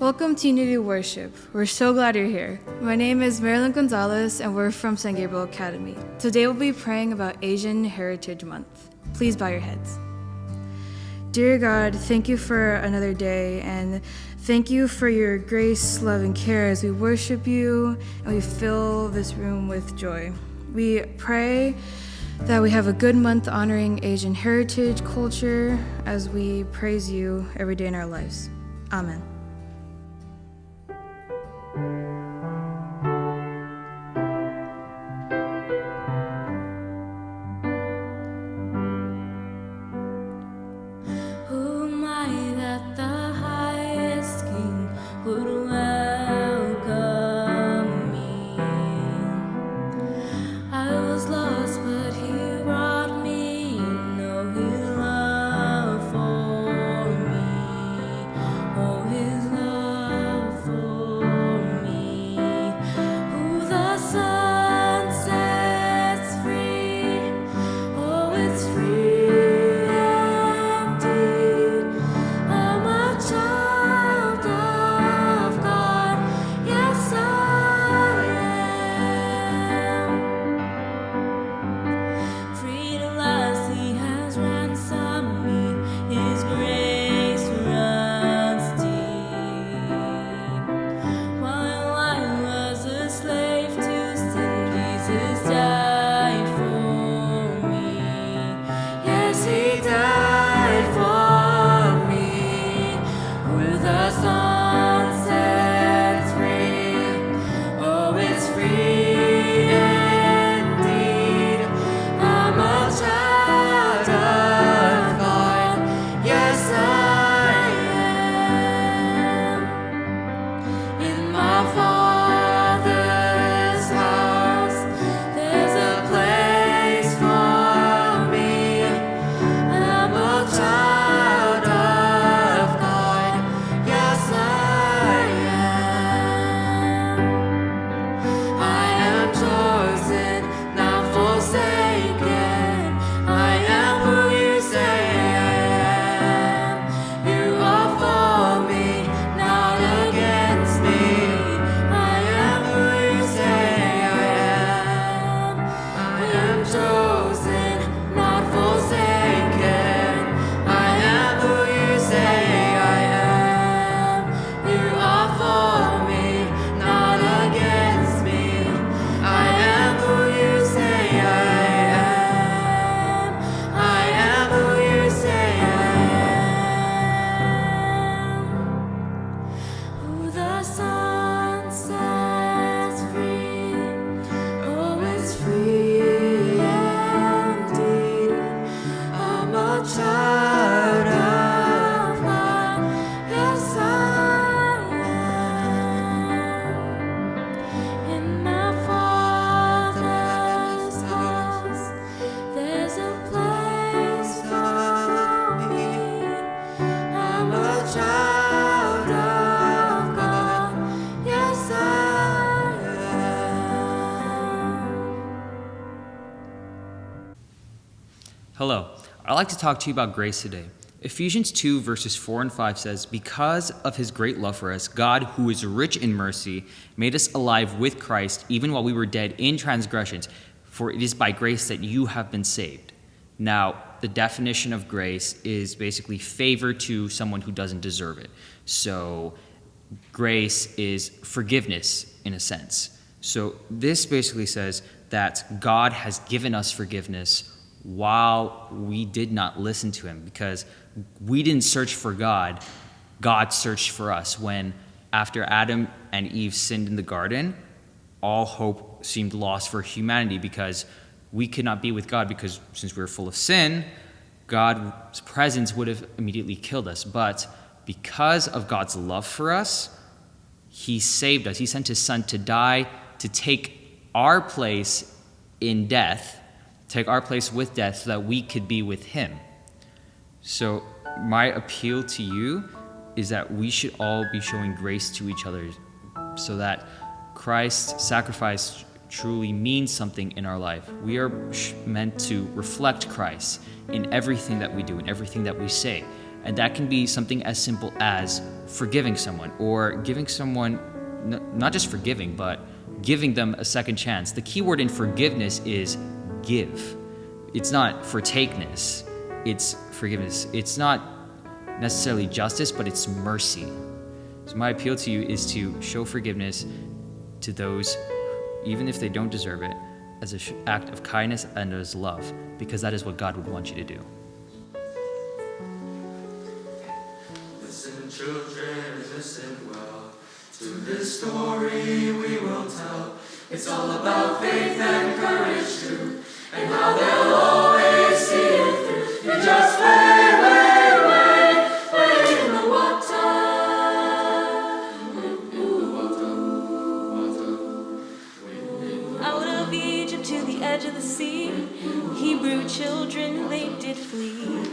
Welcome to Unity Worship. We're so glad you're here. My name is Marilyn Gonzalez, and we're from St. Gabriel Academy. Today we'll be praying about Asian Heritage Month. Please bow your heads. Dear God, thank you for another day, and thank you for your grace, love, and care as we worship you and we fill this room with joy. We pray that we have a good month honoring Asian heritage culture as we praise you every day in our lives. Amen. Hello, I'd like to talk to you about grace today. Ephesians 2 verses 4 and 5 says, "Because of his great love for us, God, who is rich in mercy, made us alive with Christ, even while we were dead in transgressions, for it is by grace that you have been saved." Now, the definition of grace is basically favor to someone who doesn't deserve it. So, grace is forgiveness in a sense. So, this basically says that God has given us forgiveness while we did not listen to him, because we didn't search for God, God searched for us. When after Adam and Eve sinned in the garden, all hope seemed lost for humanity because we could not be with God, because since we were full of sin, God's presence would have immediately killed us. But because of God's love for us, he saved us. He sent his son to die, to take our place in death, take our place with death, so that we could be with him. So my appeal to you is that we should all be showing grace to each other, so that Christ's sacrifice truly means something in our life. We are meant to reflect Christ in everything that we do, in everything that we say. And that can be something as simple as forgiving someone, or giving someone, not just forgiving, but giving them a second chance. The key word in forgiveness is give. It's not fortakeness, it's forgiveness. It's not necessarily justice, but it's mercy. So my appeal to you is to show forgiveness to those, even if they don't deserve it, as an act of kindness and as love, because that is what God would want you to do. Listen, children, listen well to this story we will tell. It's all about faith and courage too, and how they'll always see it through. You just wait in the water. Out of Egypt to the edge of the sea, Hebrew children they did flee.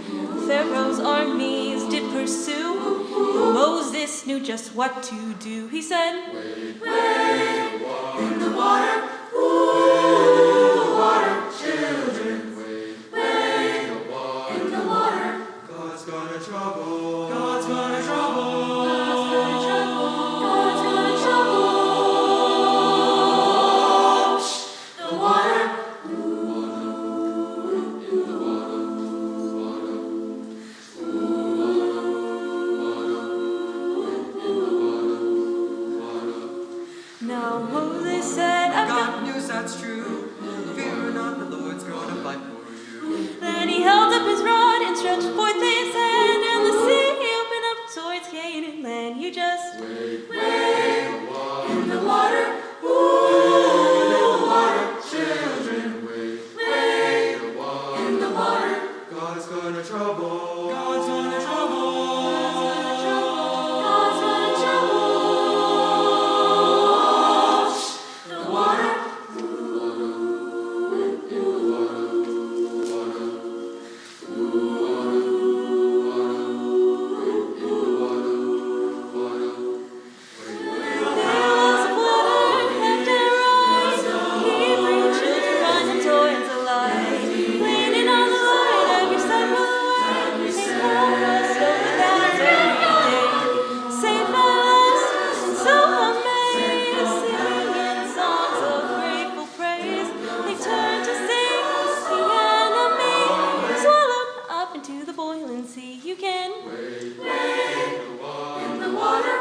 Pharaoh's armies did pursue, but Moses knew just what to do. He said, Wade in the water, ooh, water, children. Wade in the water. God's gonna trouble. God's gonna trouble. God's gonna trouble. God's gonna trouble. The water. now Moses said, I've God news that's true. Fear not, the Lord's gonna fight for you. Then he held up his rod and stretched forth his hand, and the sea opened up towards Canaan land. You just Wade in the water, ooh, water, children. Wade in the water. God's gonna trouble. God's gonna trouble. God's gonna trouble. The water. Billows of water left and right, Hebrew children rising towards the light. Leaning on the Lord, every step of the way, they crossed over that every day. Safe at last, so amazed, singing songs of grateful praise. They turned to see the enemy swallowed up into the boiling sea. You can In the water.